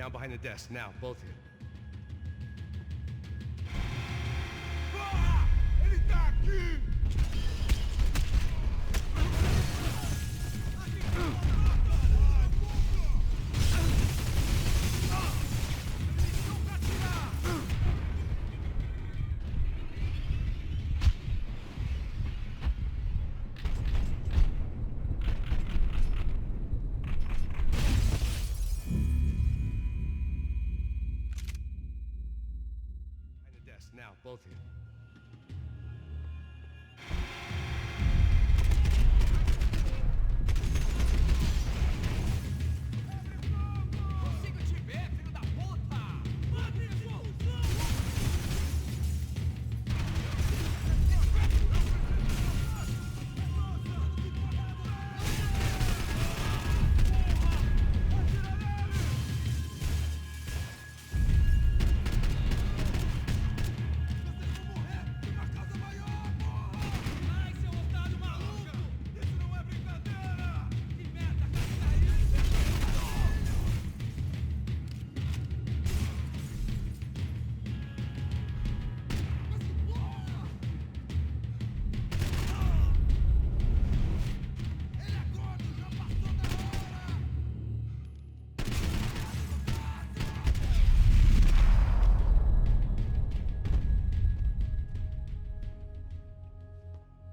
Down behind the desk, now, both of you. Ele tá aqui! Now, both of you. Consigo te ver, filho da puta! Mata expulsão!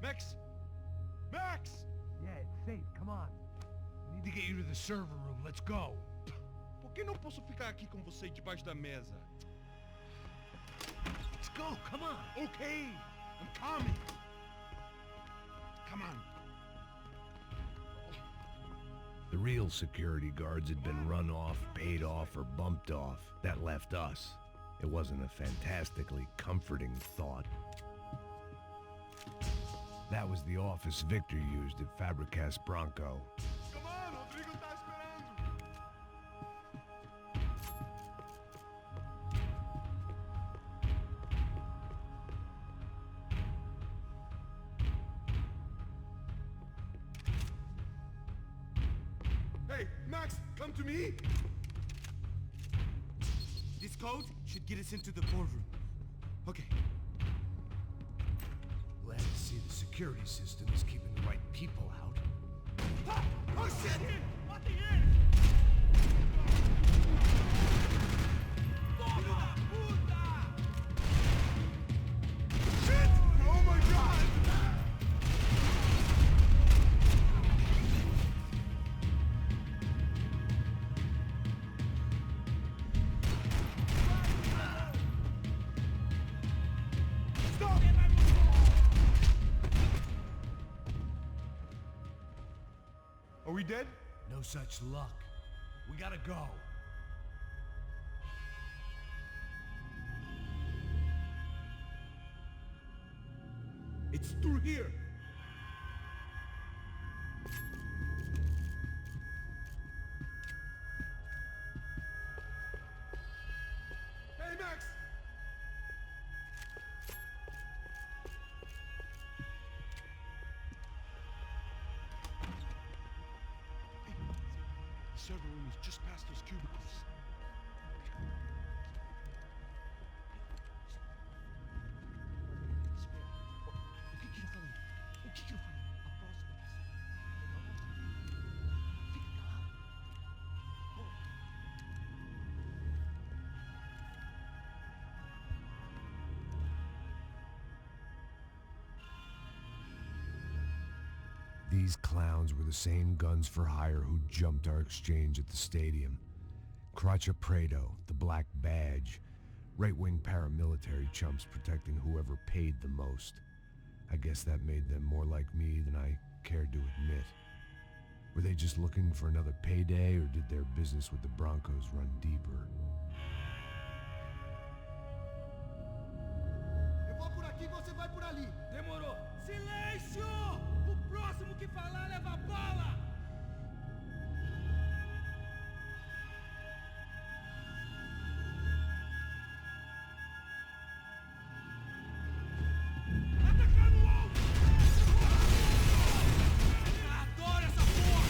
Max! Max! Yeah, it's safe. Come on. We need to get you to the server room. Let's go. Por que não posso ficar aqui com você debaixo da mesa? Let's go. Come on. Okay, I'm coming. Come on. The real security guards had been run off, paid off, or bumped off. That left us. It wasn't a fantastically comforting thought. That was the office Victor used at Fabricas Bronco. Come on, Rodrigo tá esperando. Hey, Max, come to me. This code should get us into the boardroom. Okay. Glad to see the security system is keeping the right people out. Ah! Oh shit! What the hell? Porra! Puta! Shit! Oh my god! Stop! Are we dead? No such luck. We gotta go. It's through here. Hey, Max! The server room is just past those cubicles. O que eu falei? O que eu falei? A próxima vez. Fica calado. These clowns were the same guns for hire who jumped our exchange at the stadium. Craccia Prado, the Black Badge. Right-wing paramilitary chumps protecting whoever paid the most. I guess that made them more like me than I cared to admit. Were they just looking for another payday, or did their business with the Broncos run deeper? Eu vou por aqui, você vai por ali. Demorou. Silêncio! O próximo que falar leva a bala! Atacar no alto! Adoro essa porra!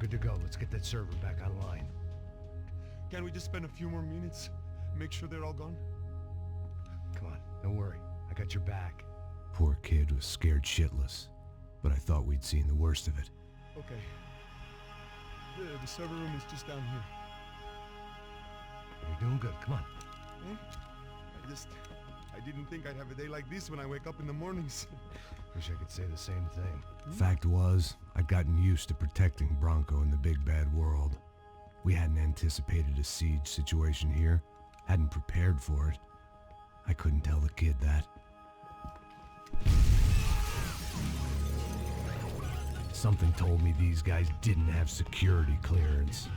Good to go. Let's get that server back online. Can't we just spend a few more minutes? Make sure they're all gone? Come on, don't worry. I got your back. Poor kid was scared shitless, but I thought we'd seen the worst of it. Okay. The server room is just down here. You're doing good. Come on. Eh? I didn't think I'd have a day like this when I wake up in the mornings. Wish I could say the same thing. Fact was, I'd gotten used to protecting Bronco in the big bad world. We hadn't anticipated a siege situation here, hadn't prepared for it. I couldn't tell the kid that. Something told me these guys didn't have security clearance.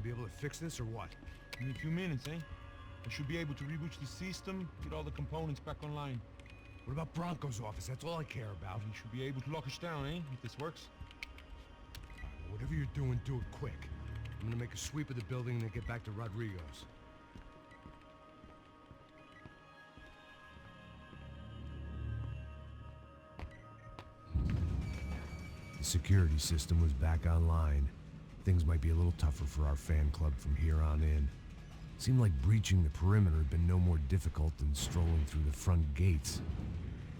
Be able to fix this or what? In a few minutes, eh? I should be able to reboot the system, get all the components back online. What about Bronco's office? That's all I care about. You should be able to lock us down, eh? If this works. Whatever you're doing, do it quick. I'm gonna make a sweep of the building and then get back to Rodrigo's. The security system was back online. Things might be a little tougher for our fan club from here on in. Seemed like breaching the perimeter had been no more difficult than strolling through the front gates.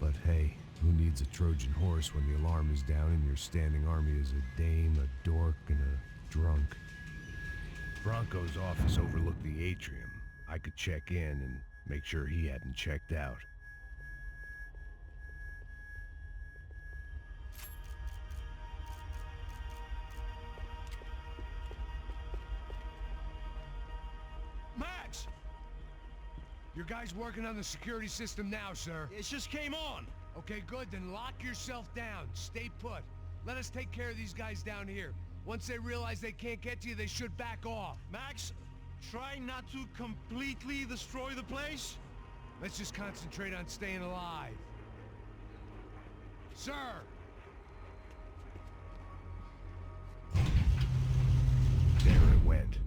But hey, who needs a Trojan horse when the alarm is down and your standing army is a dame, a dork, and a drunk? Bronco's office overlooked the atrium. I could check in and make sure he hadn't checked out. Max! Your guys working on the security system now, sir. It just came on. Okay, good. Then lock yourself down. Stay put. Let us take care of these guys down here. Once they realize they can't get to you, they should back off. Max, try not to completely destroy the place. Let's just concentrate on staying alive. Sir! There it went.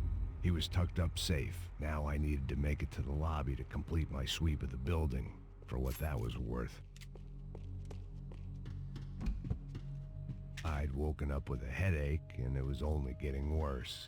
He was tucked up safe. Now I needed to make it to the lobby to complete my sweep of the building, for what that was worth. I'd woken up with a headache, and it was only getting worse.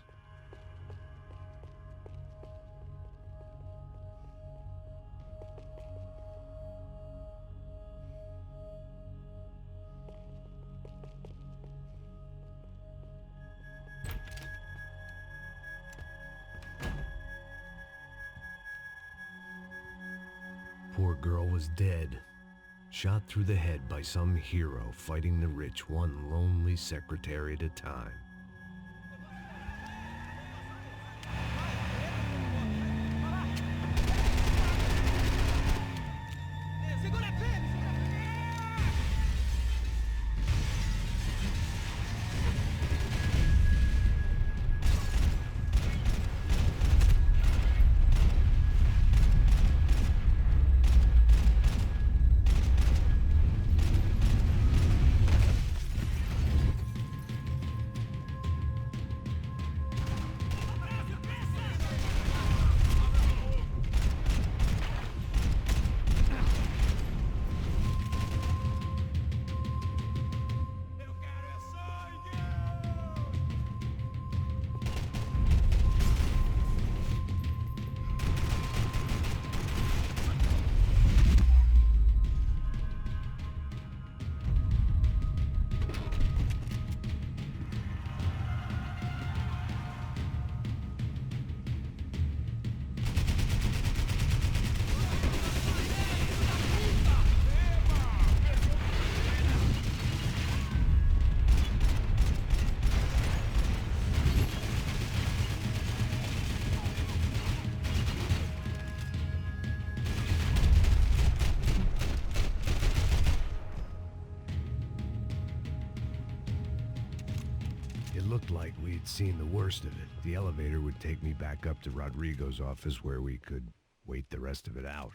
Poor girl was dead. Shot through the head by some hero fighting the rich one lonely secretary at a time. It looked like we'd seen the worst of it. The elevator would take me back up to Rodrigo's office where we could wait the rest of it out.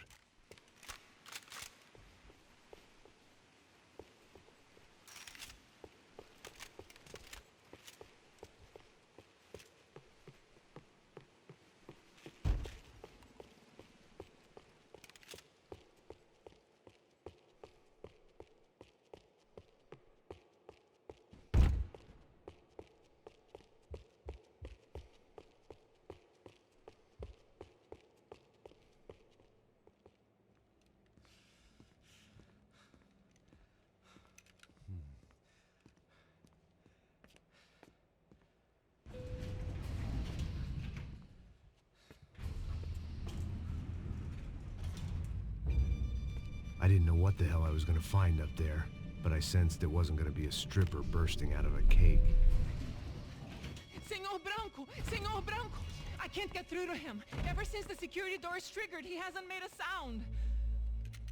I didn't know what the hell I was gonna find up there, but I sensed it wasn't gonna be a stripper bursting out of a cake. Senor Branco! I can't get through to him. Ever since the security door is triggered, he hasn't made a sound.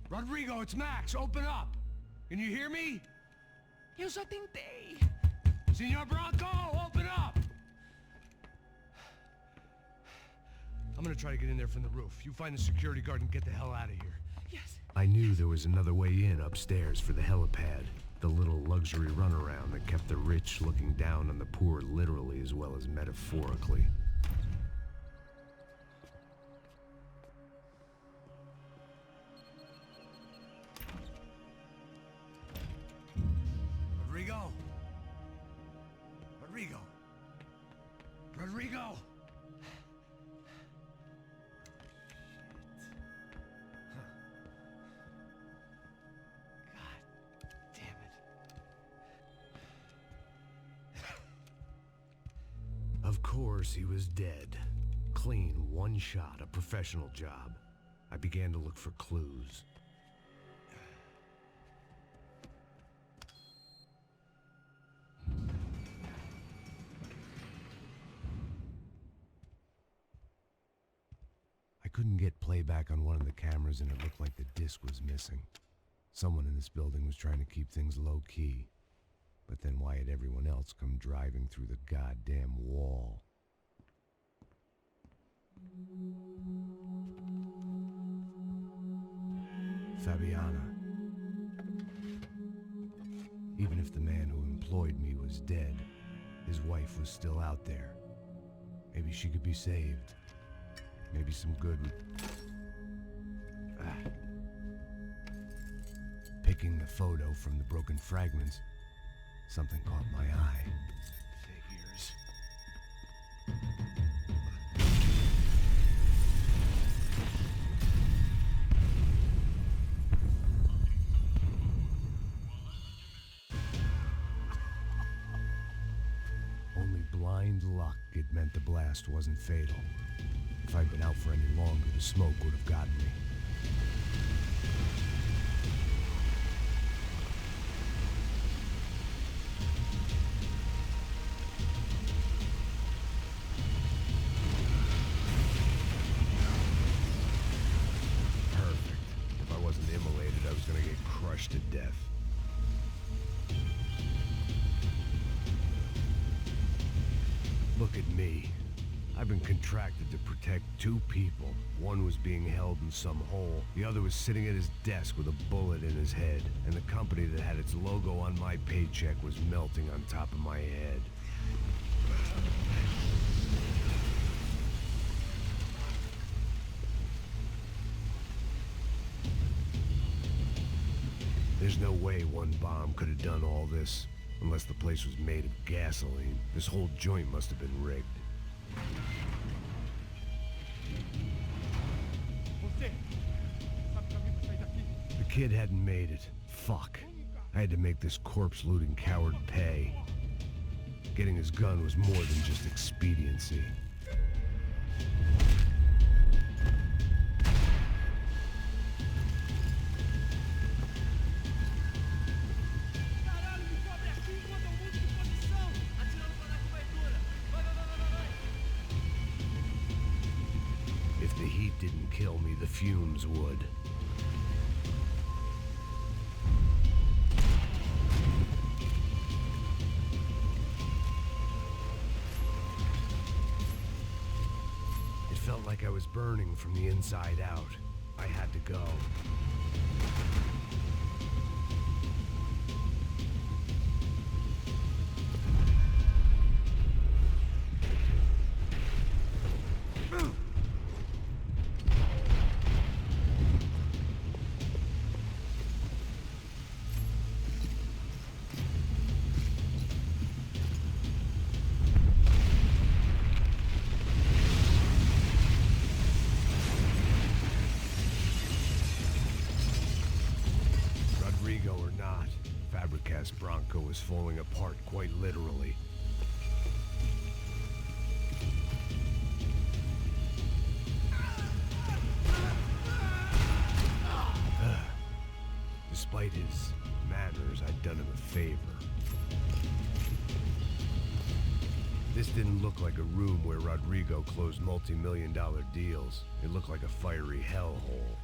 Rodrigo, it's Max. Open up. Can you hear me? Eu já tentei. Senor Branco, open up! I'm gonna try to get in there from the roof. You find the security guard and get the hell out of here. Yes. I knew there was another way in upstairs for the helipad. The little luxury runaround that kept the rich looking down on the poor literally as well as metaphorically. Rodrigo! Rodrigo! Rodrigo! Of course, he was dead. Clean, one shot, a professional job. I began to look for clues. I couldn't get playback on one of the cameras and it looked like the disc was missing. Someone in this building was trying to keep things low-key. But then why had everyone else come driving through the goddamn wall? Fabiana. Even if the man who employed me was dead, his wife was still out there. Maybe she could be saved. Maybe some good would... Picking the photo from the broken fragments, something caught my eye. Figures. Only blind luck it meant the blast wasn't fatal. If I'd been out for any longer, the smoke would have gotten me. To death. Look at me. I've been contracted to protect two people. One was being held in some hole. The other was sitting at his desk with a bullet in his head. And the company that had its logo on my paycheck was melting on top of my head. There's no way one bomb could have done all this, unless the place was made of gasoline. This whole joint must have been rigged. The kid hadn't made it. Fuck. I had to make this corpse-looting coward pay. Getting his gun was more than just expediency. If the heat didn't kill me, the fumes would. felt like I was burning from the inside out. I had to go. Or not, Fabricas Bronco was falling apart quite literally. Despite his manners, I'd done him a favor. This didn't look like a room where Rodrigo closed multi-million-dollar deals. It looked like a fiery hellhole.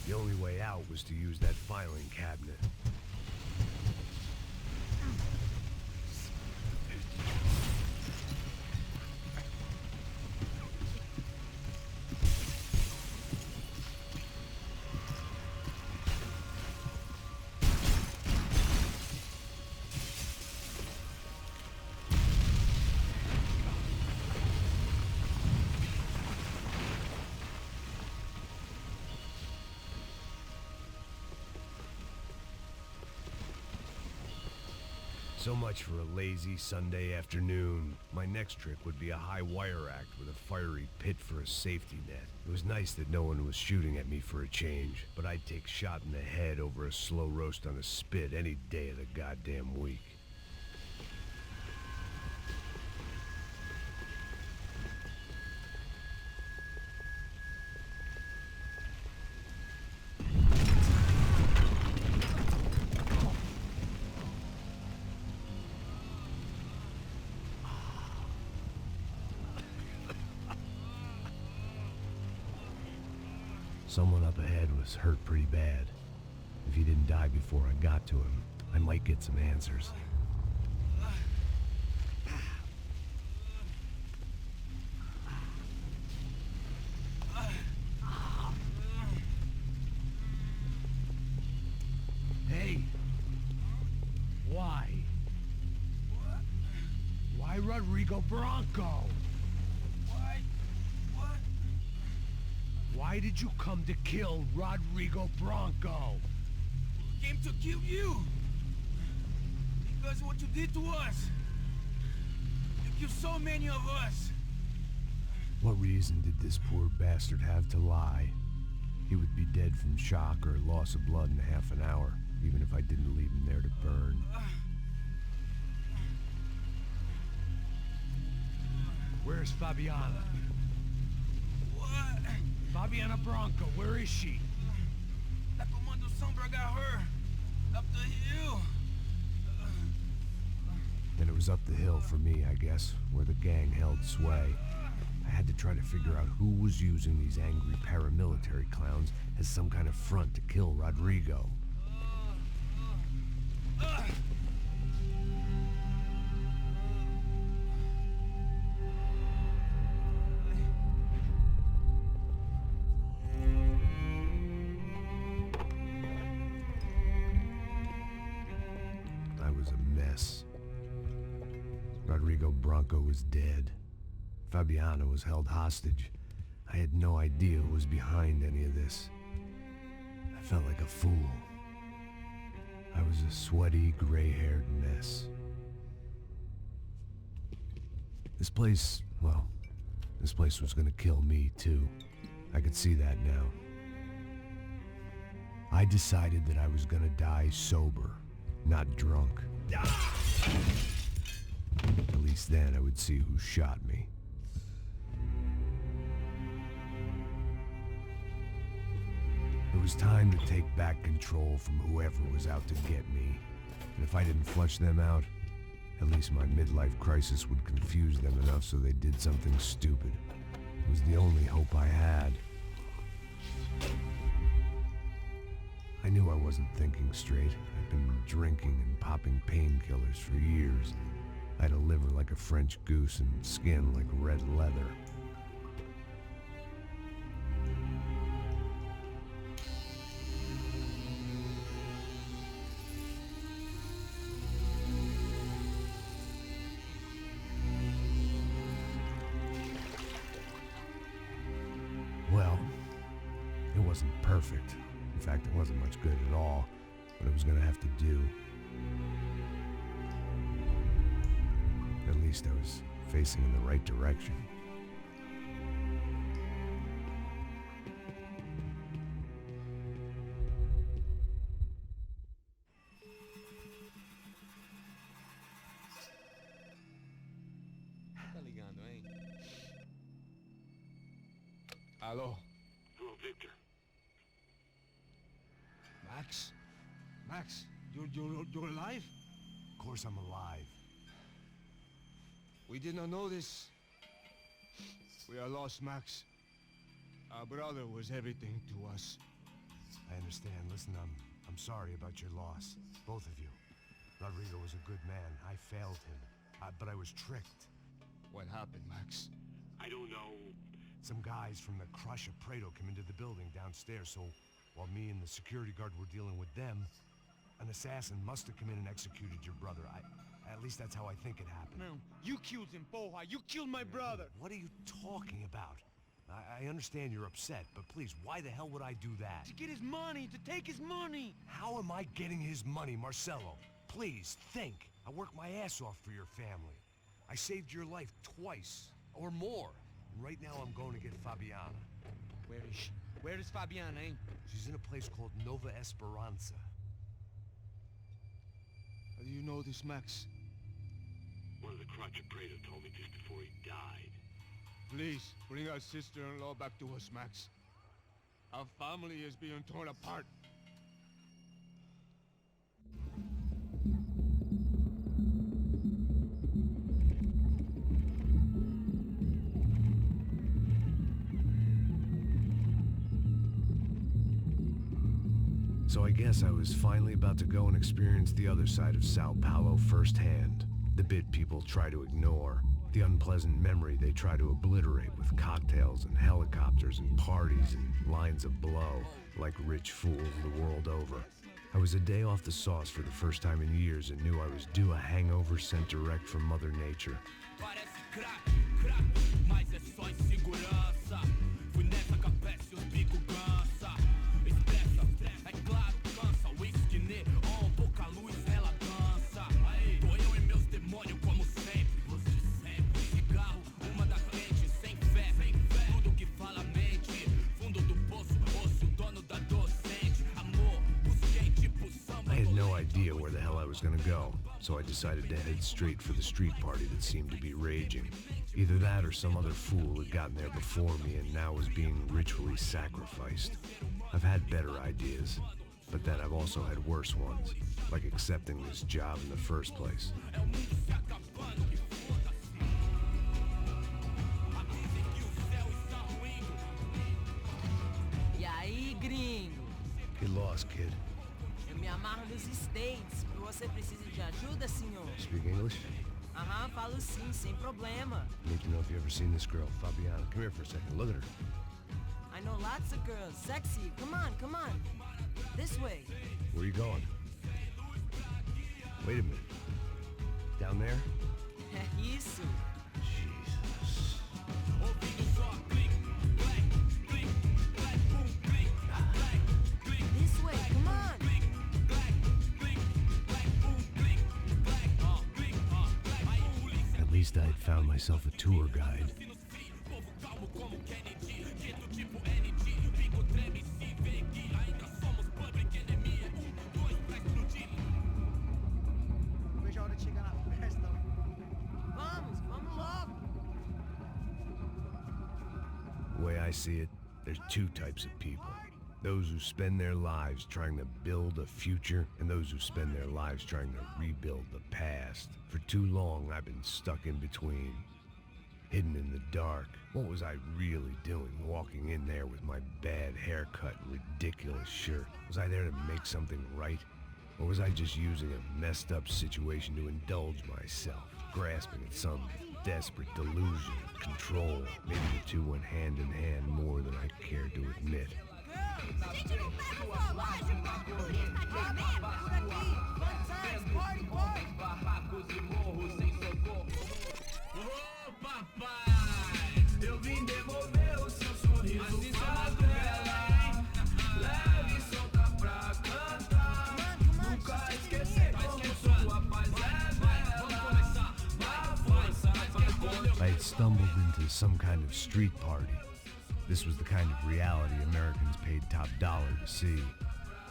The only way out was to use that filing cabinet. So much for a lazy Sunday afternoon. My next trick would be a high wire act with a fiery pit for a safety net. It was nice that no one was shooting at me for a change, but I'd take shot in the head over a slow roast on a spit any day of the goddamn week. Someone up ahead was hurt pretty bad. If he didn't die before I got to him, I might get some answers. Hey! Why? Why Rodrigo Bronco? Why did you come to kill Rodrigo Bronco? We came to kill you. Because of what you did to us. You killed so many of us. What reason did this poor bastard have to lie? He would be dead from shock or loss of blood in half an hour, even if I didn't leave him there to burn. Where's Fabiana? Fabiana Bronco, where is she? La Comando Sombra got her. Up the hill. Then it was up the hill for me, I guess, where the gang held sway. I had to try to figure out who was using these angry paramilitary clowns as some kind of front to kill Rodrigo. Rodrigo Bronco was dead. Fabiana was held hostage. I had no idea who was behind any of this. I felt like a fool. I was a sweaty, gray-haired mess. This place was gonna kill me too. I could see that now. I decided that I was gonna die sober, not drunk. At least then I would see who shot me. It It was time to take back control from whoever was out to get me. And if I didn't flush them out, at least my midlife crisis would confuse them enough so they did something stupid. It was the only hope I had. I knew I wasn't thinking straight. I'd been drinking and popping painkillers for years. I had a liver like a French goose and skin like red leather. Well, it wasn't perfect. In fact, it wasn't much good at all, but it was gonna have to do. At least I was facing in the right direction. Tá ligando, hein? Alô? Hello, Victor. Max? Max, you're alive? Of course I'm alive. We did not know this. We are lost, Max. Our brother was everything to us. I understand. Listen, I'm sorry about your loss. Both of you. Rodrigo was a good man. I failed him. But I was tricked. What happened, Max? I don't know. Some guys from the Crush of Prado came into the building downstairs, so while me and the security guard were dealing with them, an assassin must have come in and executed your brother. At least that's how I think it happened. No, you killed him, Poha. You killed my brother. What are you talking about? I understand you're upset, but please, why the hell would I do that? To get his money, to take his money. How am I getting his money, Marcelo? Please, think. I worked my ass off for your family. I saved your life twice, or more. And right now I'm going to get Fabiana. Where is she? Where is Fabiana, eh? She's in a place called Nova Esperanza. How do you know this, Max? One of the Crotch of Prado told me just before he died. Please, bring our sister-in-law back to us, Max. Our family is being torn apart. So I guess I was finally about to go and experience the other side of Sao Paulo firsthand. The bit people try to ignore. The unpleasant memory they try to obliterate with cocktails and helicopters and parties and lines of blow, like rich fools the world over. I was a day off the sauce for the first time in years and knew I was due a hangover sent direct from Mother Nature. Gonna go, so I decided to head straight for the street party that seemed to be raging. Either that or some other fool had gotten there before me and now was being ritually sacrificed. I've had better ideas, but then I've also had worse ones, like accepting this job in the first place. E aí, gringo? Get lost, kid. Eu me amarro nos States. Você precisa de ajuda, senhor? Speak English? Aham, falo sim, sem problema. Need to know if you've ever seen this girl, Fabiana. Come here for a second. Look at her. I know lots of girls. Sexy. Come on, come on. This way. Where are you going? Wait a minute. Down there? Isso. Jesus. This way, come on. At least I had found myself a tour guide. Vamos logo. The way I see it, there's two types of people. Those who spend their lives trying to build a future, and those who spend their lives trying to rebuild the past. For too long, I've been stuck in between. Hidden in the dark. What was I really doing, walking in there with my bad haircut and ridiculous shirt? Was I there to make something right? Or was I just using a messed up situation to indulge myself, grasping at some desperate delusion of control? Maybe the two went hand in hand more than I cared to admit. Gente, não pega o lógico! Turista aqui mesmo! Por aqui! Fun times! Party, party! Barracos e morros sem socorro. Ô papai, eu vim devolver o seu sorriso favela. Leve e solta pra cantar. Nunca esquecer como sua paz é bela. Dá força pra I had stumbled into some kind of street party. This was the kind of reality Americans paid top dollar to see.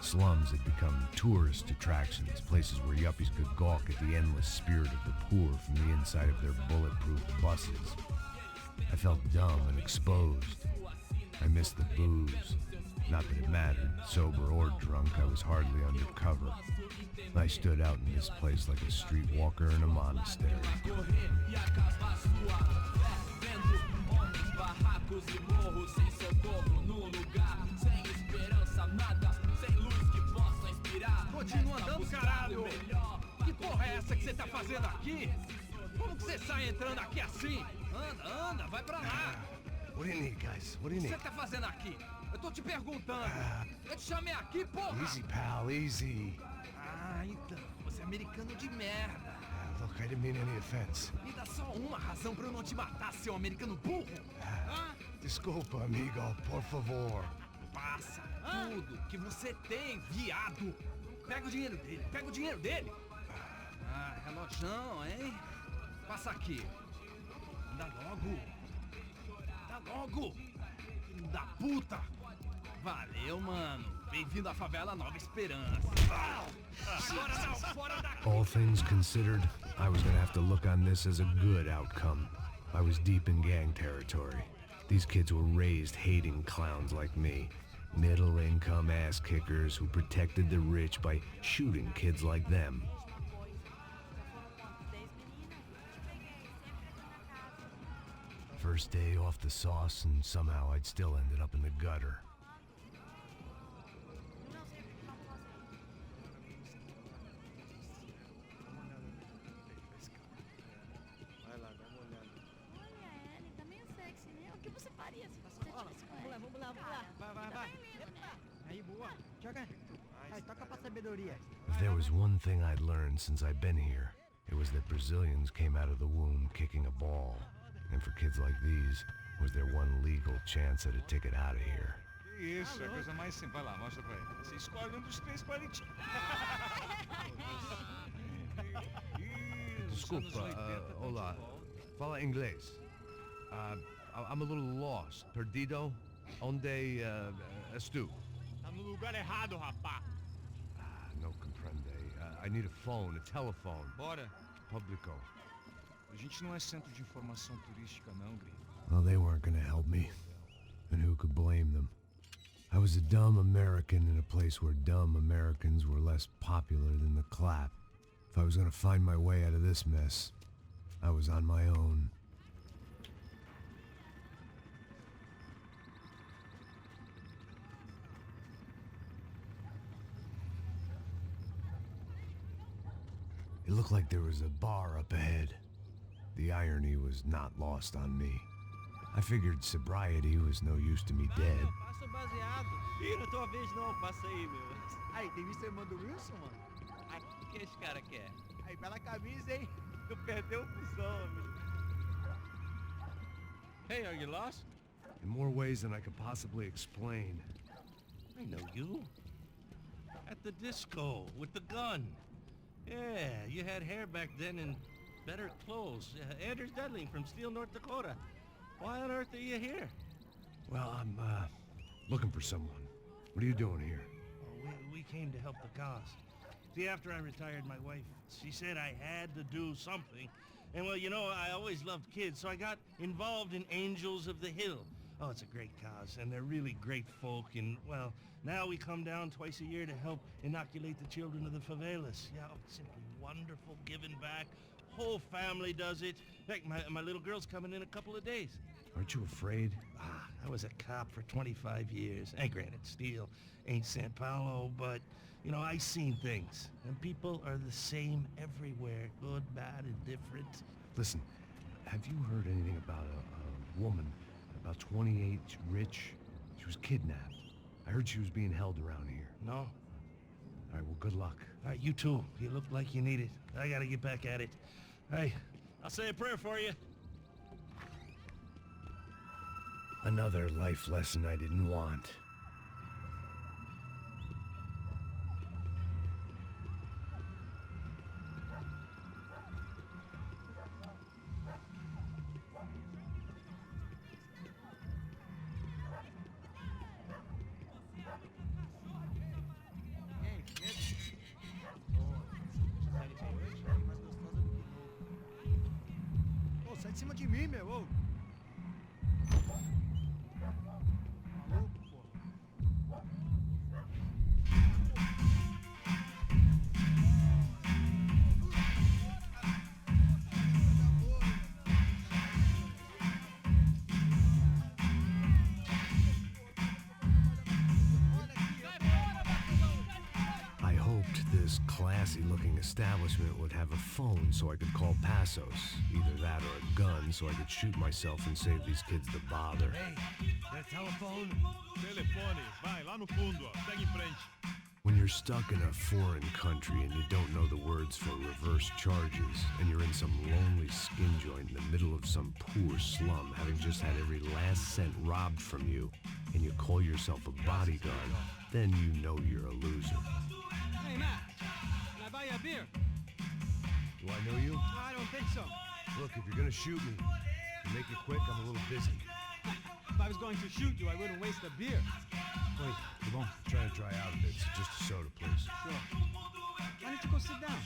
Slums had become tourist attractions, places where yuppies could gawk at the endless spirit of the poor from the inside of their bulletproof buses. I felt dumb and exposed. I missed the booze. Not that it mattered, sober or drunk, I was hardly under cover. I stood out in this place like a streetwalker in a monastery. barracos e morros sem socorro no lugar, sem esperança, nada, sem luz que possa inspirar. Continua andando, caralho! Que porra é essa que você tá fazendo aqui? Como que você sai entrando aqui assim? Anda, vai pra lá! What do you need, guys? What do you O que need? você tá fazendo aqui? Eu tô te perguntando. Eu te chamei aqui, porra! Easy, pal, easy. Ah, então, você é americano de merda. Look, I didn't mean any offense. Me dá só uma razão pra eu não te matar, seu americano burro. Desculpa, amigo, por favor. Passa tudo que você tem, viado. Pega o dinheiro dele, Ah, relojão, hein? Passa aqui. Dá logo. Filho da puta. Valeu, mano. Bem-vindo à favela Nova Esperança. Agora não, fora daqui. All things considered, I was gonna have to look on this as a good outcome. I was deep in gang territory. These kids were raised hating clowns like me. Middle-income ass-kickers who protected the rich by shooting kids like them. First day off the sauce, and somehow I'd still ended up in the gutter. If there was one thing I'd learned since I've been here, it was that Brazilians came out of the womb kicking a ball. And for kids like these, was their one legal chance at a ticket out of here. Isso, é a coisa mais simples. Vai lá, mostra pra ele. Você escolhe um dos três palitinhos. Desculpa, olá. Fala inglês. I'm a little lost. Perdido? Onde estou? Tá no lugar errado, rapá. No comprende. I need a phone, a telephone. Bora. Publico. A gente não é centro de informação turística, não, gringo. Well, they weren't gonna help me. And who could blame them? I was a dumb American in a place where dumb Americans were less popular than the clap. If I was gonna find my way out of this mess, I was on my own. It looked like there was a bar up ahead. The irony was not lost on me. I figured sobriety was no use to me dead. Passa o baseado. Ih, não é tua vez não, passa aí, meu. Aí, tem visto a irmã do Wilson, mano? Ai, o que esse cara quer? Aí, bela camisa, hein? Tu perdeu o cuzão, meu. Hey, are you lost? In more ways than I could possibly explain. I know you. At the disco, with the gun. Yeah, you had hair back then and better clothes. Anders Dudley from Steele, North Dakota. Why on earth are you here? Well, I'm, looking for someone. What are you doing here? We came to help the cause. See, after I retired, my wife, she said I had to do something. And well, you know, I always loved kids, so I got involved in Angels of the Hill, Oh, it's a great cause, and they're really great folk, and, well, now we come down twice a year to help inoculate the children of the favelas. Yeah, oh, it's simply wonderful, giving back. Whole family does it. In fact, my little girl's coming in a couple of days. Aren't you afraid? I was a cop for 25 years. And granted, Steel ain't San Paulo, but, you know, I seen things. And people are the same everywhere. Good, bad, indifferent. Listen, have you heard anything about a woman, about 28, rich? She was kidnapped. I heard she was being held around here. No? All right, well, good luck. All right, you too. You look like you need it. I gotta get back at it. Hey, I'll say a prayer for you. Another life lesson I didn't want. Ô, sai de cima de mim, meu. Ô. I hoped this classy-looking establishment would have a phone so I could call Passos. Either that or a gun so I could shoot myself and save these kids the bother. Hey, that telephone? Telefone, vai, lá no fundo, ó. Segue em frente. When you're stuck in a foreign country and you don't know the words for reverse charges, and you're in some lonely skin joint in the middle of some poor slum, having just had every last cent robbed from you, and you call yourself a bodyguard, then you know you're a loser. Hey, Matt, can I buy you a beer? Do I know you? I don't think so. Look, if you're gonna shoot me, make it quick, I'm a little busy. If I was going to shoot you, I wouldn't waste a beer. Wait, come on. Try to dry out a bit. So just a soda, please. Sure. Why don't you go sit down?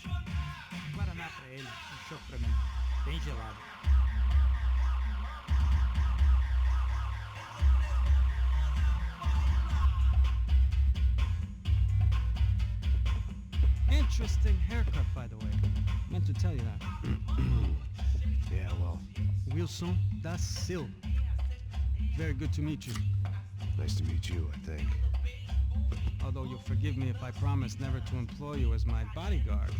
Guaraná pra ele, chopp pra mim. Bem gelado. Interesting haircut, by the way. Meant to tell you that. Yeah, well, Wilson da Silva. Very good to meet you. nice to meet you, I think. Although you'll forgive me if I promise never to employ you as my bodyguard.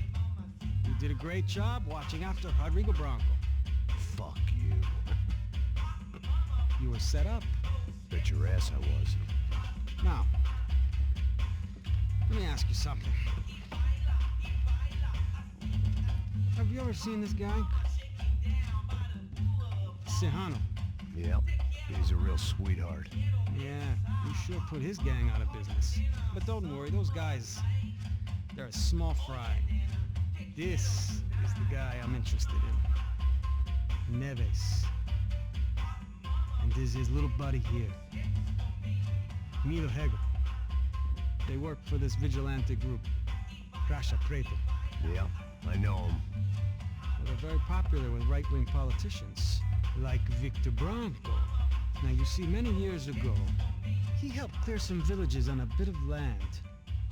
You did a great job watching after Rodrigo Bronco. Fuck you. You were set up. Bet your ass I was. Now, let me ask you something. Have you ever seen this guy? Serrano. Yep, he's a real sweetheart. Yeah, you sure put his gang out of business. But don't worry, those guys, they're a small fry. This is the guy I'm interested in. Neves. And this is his little buddy here. Milo Hegel. They work for this vigilante group, Cracha Preto. Yep, I know him. Well, they're very popular with right-wing politicians, like Victor Bronco. Now, you see, many years ago, he helped clear some villages on a bit of land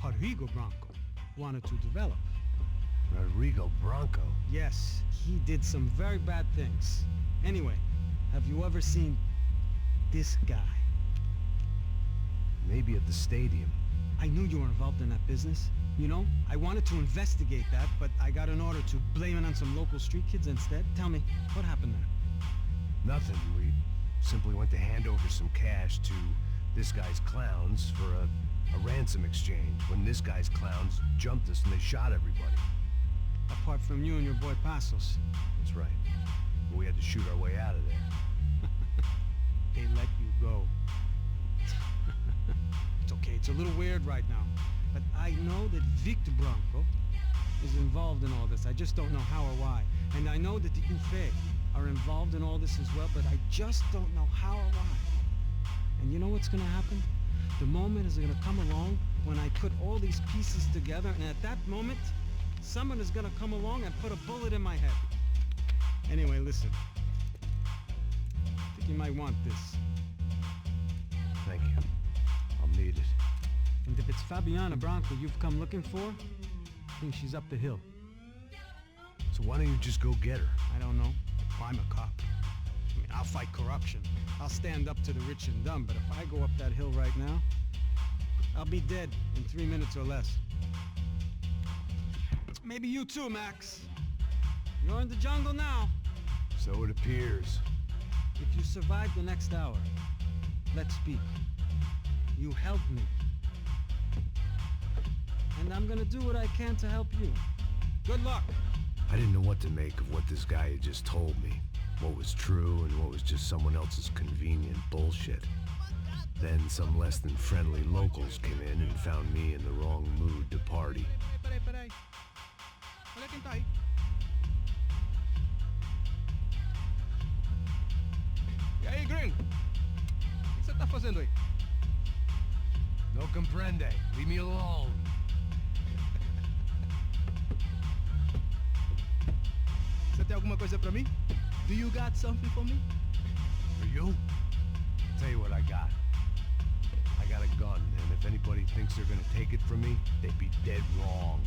Rodrigo Bronco wanted to develop. Rodrigo Bronco? Yes, he did some very bad things. Anyway, have you ever seen this guy? Maybe at the stadium. I knew you were involved in that business. You know, I wanted to investigate that, but I got an order to blame it on some local street kids instead. Tell me, what happened there? Nothing. We simply went to hand over some cash to this guy's clowns for a ransom exchange when this guy's clowns jumped us and they shot everybody. Apart from you and your boy Passos. That's right. But we had to shoot our way out of there. They let you go. It's okay, it's a little weird right now. But I know that Victor Bronco is involved in all this. I just don't know how or why. And I know that the UFE are involved in all this as well, but I just don't know how or why. And you know what's gonna happen? The moment is gonna come along when I put all these pieces together, and at that moment, someone is gonna come along and put a bullet in my head. Anyway, listen. I think you might want this. And if it's Fabiana Branco you've come looking for, I think she's up the hill. So why don't you just go get her? I don't know. I'm a cop. I mean, I'll fight corruption. I'll stand up to the rich and dumb, but if I go up that hill right now, I'll be dead in 3 minutes or less. Maybe you too, Max. You're in the jungle now. So it appears. If you survive the next hour, let's speak. You helped me. And I'm gonna do what I can to help you. Good luck. I didn't know what to make of what this guy had just told me. What was true and what was just someone else's convenient bullshit. Then some less than friendly locals came in and found me in the wrong mood to party. Peraí. Olha quem tá aí. E aí, gringo? O que você tá fazendo aí? No comprende. Leave me alone. Você tem alguma coisa pra mim? Do you got something for me? For you? Tell you what I got. I got a gun, and if anybody thinks they're gonna take it from me, they'd be dead wrong.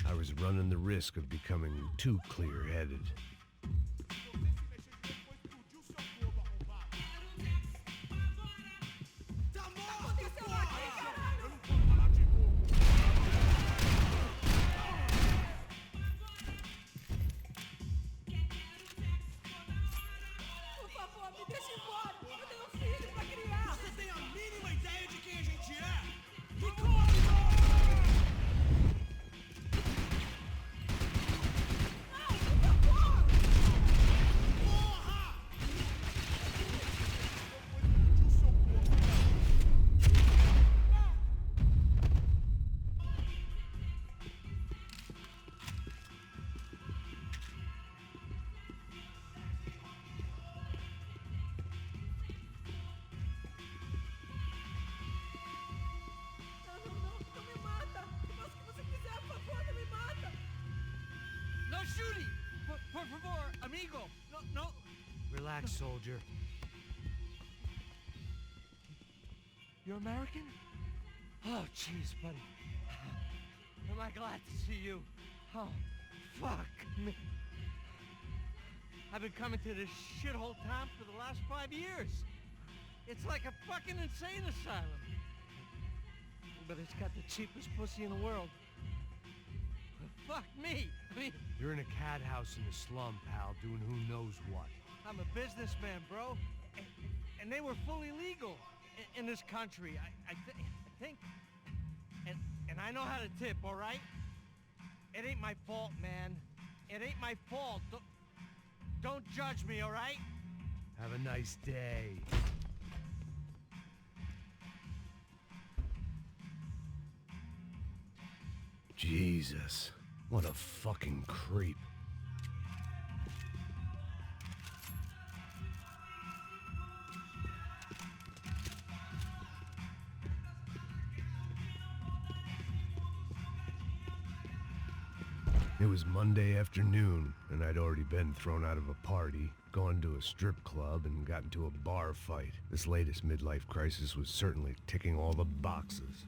I was running the risk of becoming too clear-headed. Por favor, me deixe embora. Eu tenho um filho pra criar. Você tem a mínima ideia de quem a gente é? Me shooting! Por favor, amigo! No. Relax, soldier. You're American? Oh, jeez, buddy. Am I glad to see you? Oh, fuck me. I've been coming to this shithole town for the last 5 years. It's like a fucking insane asylum. But it's got the cheapest pussy in the world. Fuck me. I mean, You're in a cat house in the slum, pal, doing who knows what. I'm a businessman, bro. And they were fully legal in this country. I think. And I know how to tip, all right? It ain't my fault, man. It ain't my fault. Don't judge me, all right? Have a nice day. Jesus, what a fucking creep. It was Monday afternoon, and I'd already been thrown out of a party, gone to a strip club, and got into a bar fight. This latest midlife crisis was certainly ticking all the boxes.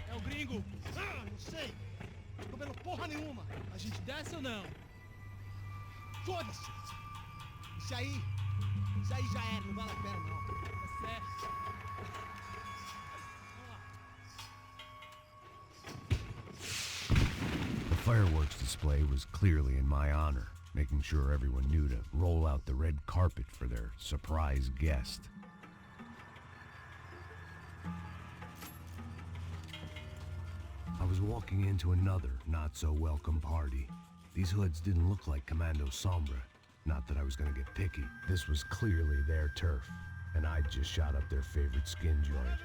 É o gringo! Ah, não sei! Tô vendo porra nenhuma. A gente desce ou não? Foda-se. Isso aí já era, não vale a pena não. Tá certo. The fireworks display was clearly in my honor, making sure everyone knew to roll out the red carpet for their surprise guest. I was walking into another not-so-welcome party. These hoods didn't look like Commando Sombra. Not that I was gonna get picky. This was clearly their turf, and I'd just shot up their favorite skin joint.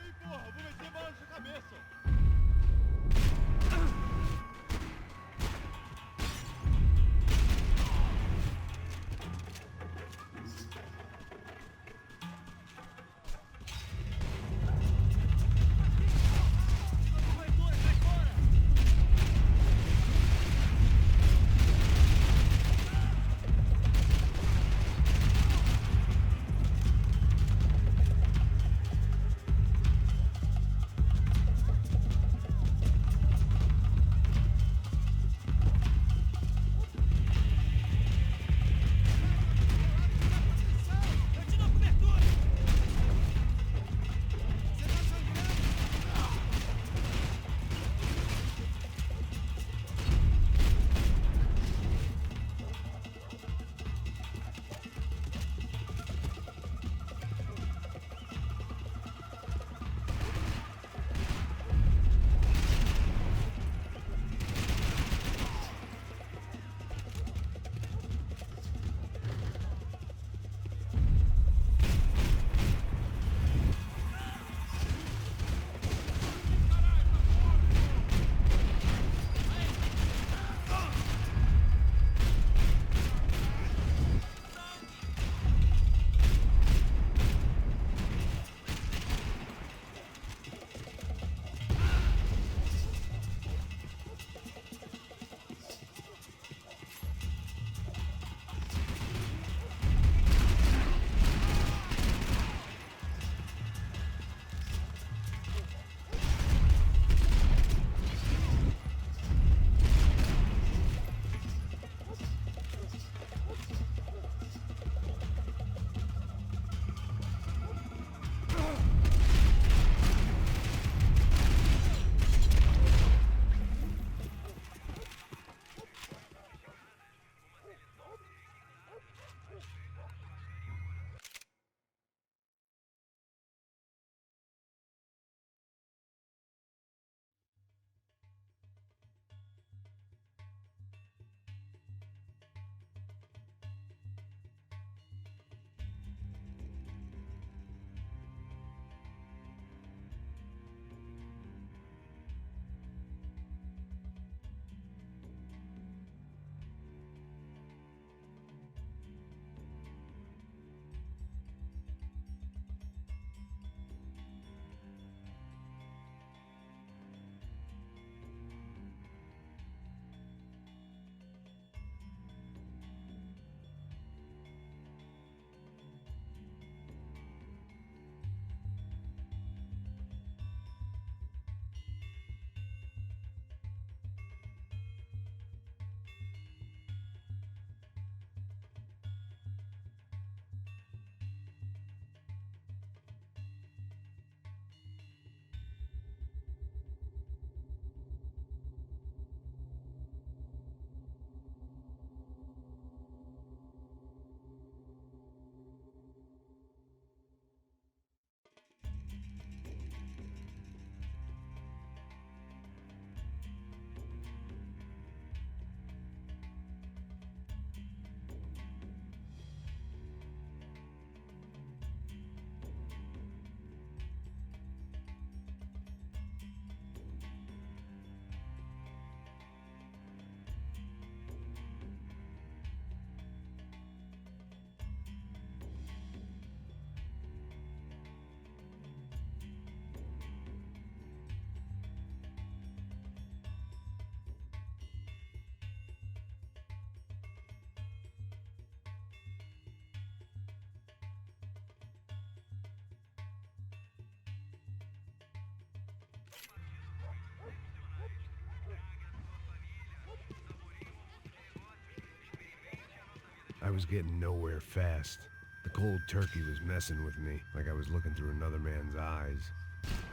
I was getting nowhere fast. The cold turkey was messing with me, like I was looking through another man's eyes.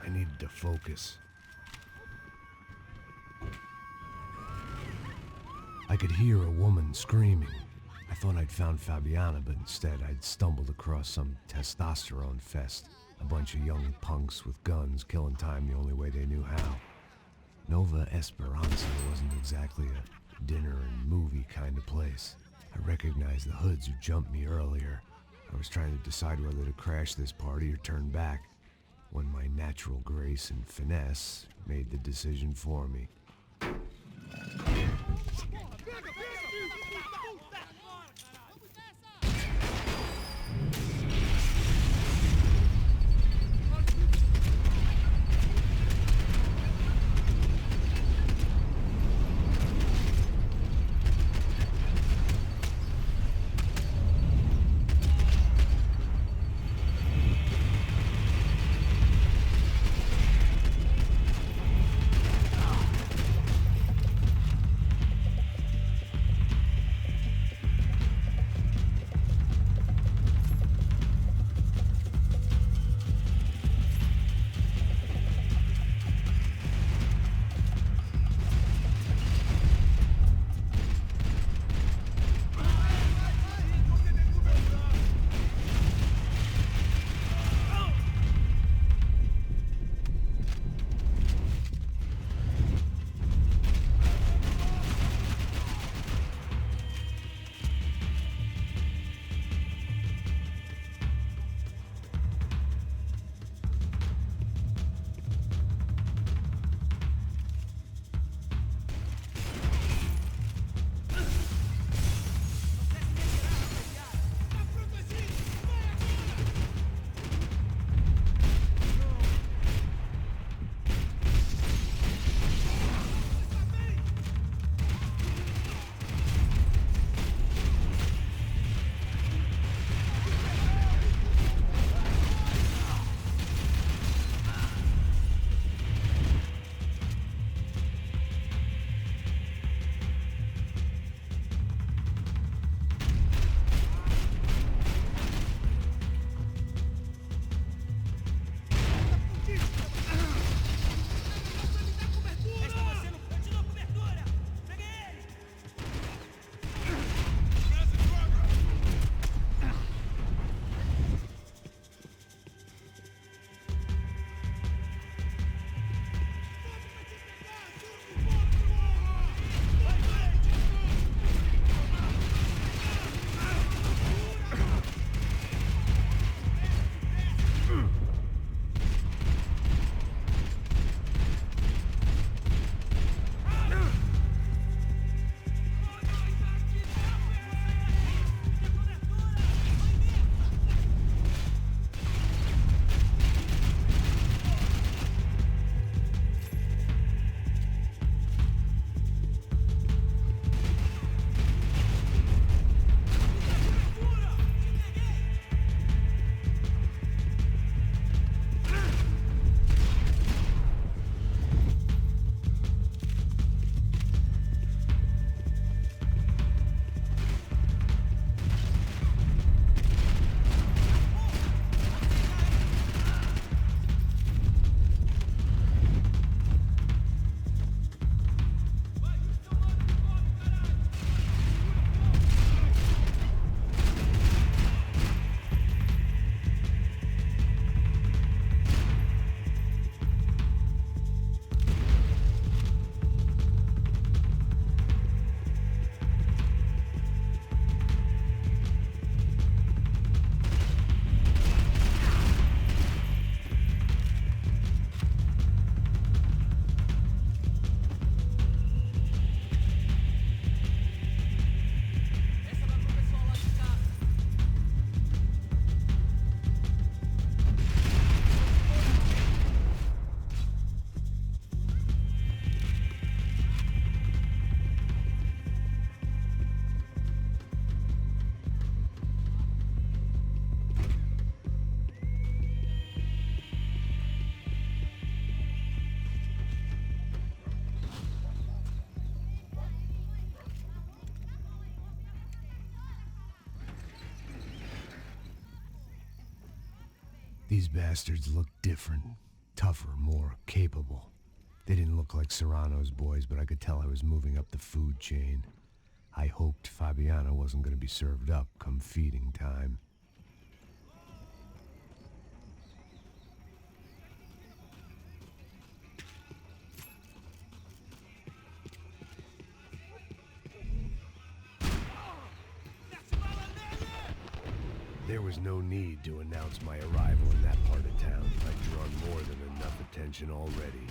I needed to focus. I could hear a woman screaming. I thought I'd found Fabiana, but instead I'd stumbled across some testosterone fest. A bunch of young punks with guns killing time the only way they knew how. Nova Esperanza wasn't exactly a dinner and movie kind of place. I recognized the hoods who jumped me earlier. I was trying to decide whether to crash this party or turn back, when my natural grace and finesse made the decision for me. These bastards looked different. Tougher, more capable. They didn't look like Serrano's boys, but I could tell I was moving up the food chain. I hoped Fabiana wasn't going to be served up come feeding time. There was no need to announce my arrival in that part of town. I'd drawn more than enough attention already.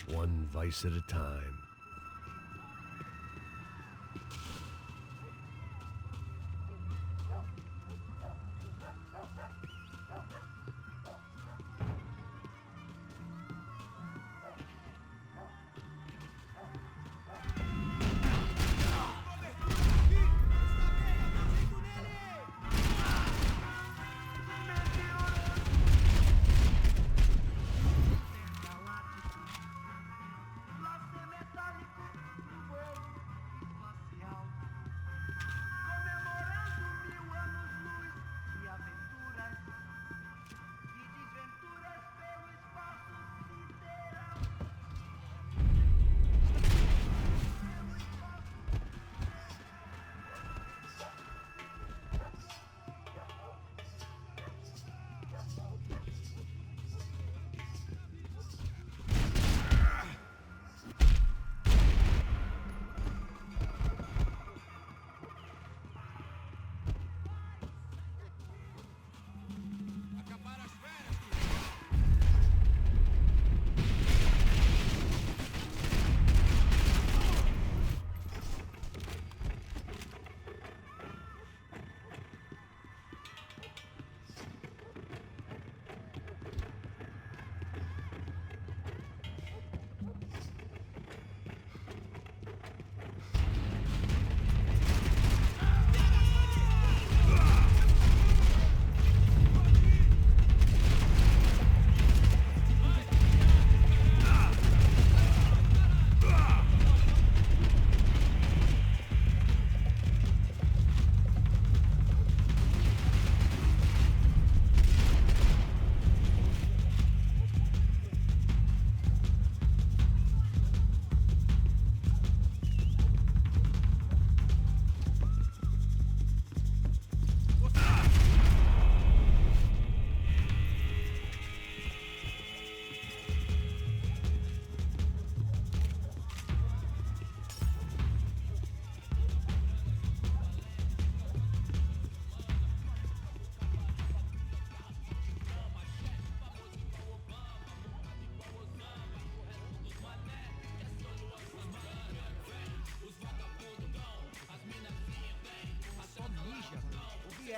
One vice at a time.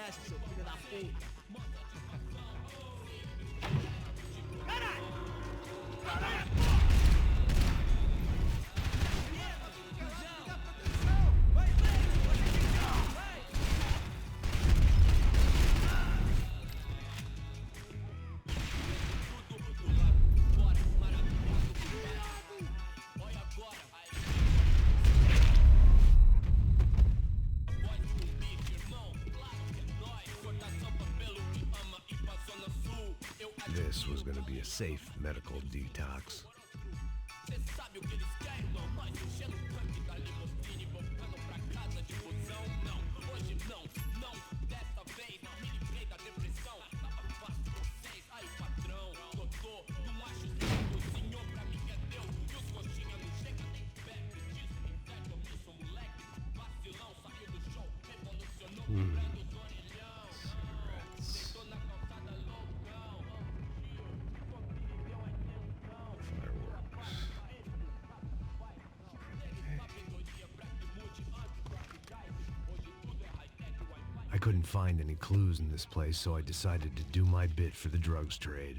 desce, seu filho da puta. This was gonna be a safe medical detox. I couldn't find any clues in this place, so I decided to do my bit for the drugs trade.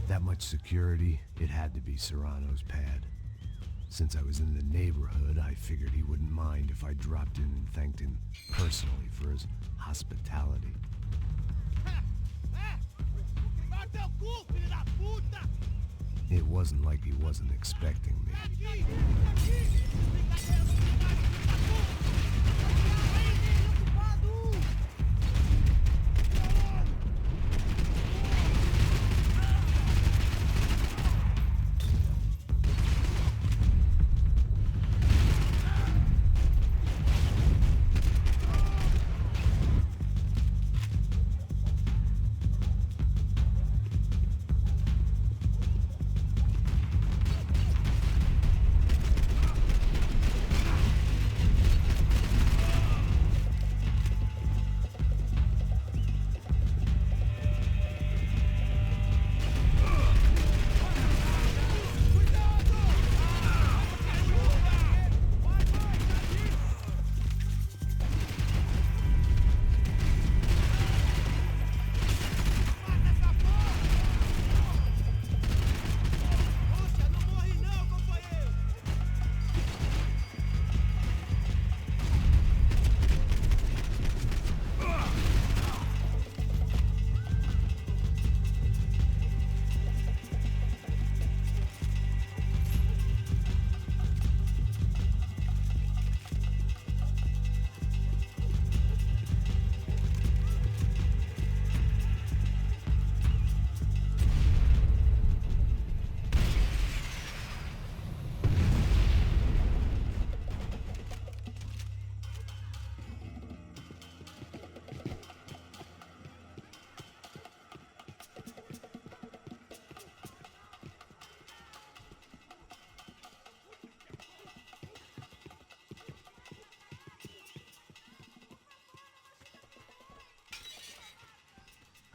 That much security, it had to be Serrano's pad. Since I was in the neighborhood, I figured he wouldn't mind if I dropped in and thanked him personally for his hospitality. It wasn't like he wasn't expecting me.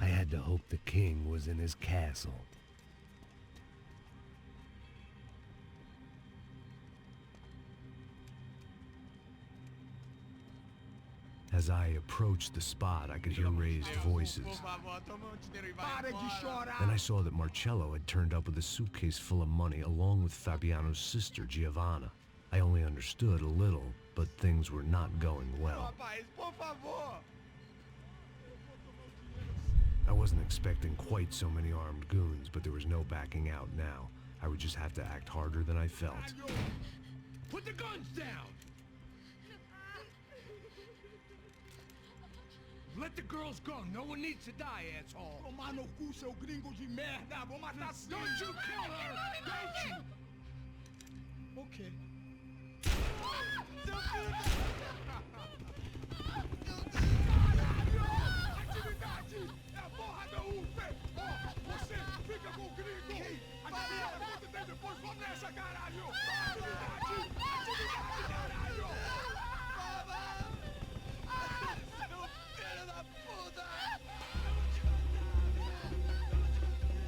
I had to hope the king was in his castle. As I approached the spot, I could hear raised voices. Then I saw that Marcello had turned up with a suitcase full of money along with Fabiano's sister, Giovanna. I only understood a little, but things were not going well. I wasn't expecting quite so many armed goons, but there was no backing out now. I would just have to act harder than I felt. Put the guns down! Let the girls go. No one needs to die, asshole. Tomar no cu, seu gringo de merda! Vou matar sim! Don't you kill her! Don't you! Ok. Atividade! É a porra da UP! Ó, você fica com o gringo! A galera conta tem depois, vamos nessa, caralho! Atividade! Atividade, caralho!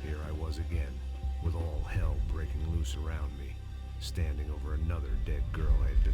Here I was again, with all hell breaking loose around me, standing over another dead girl I had been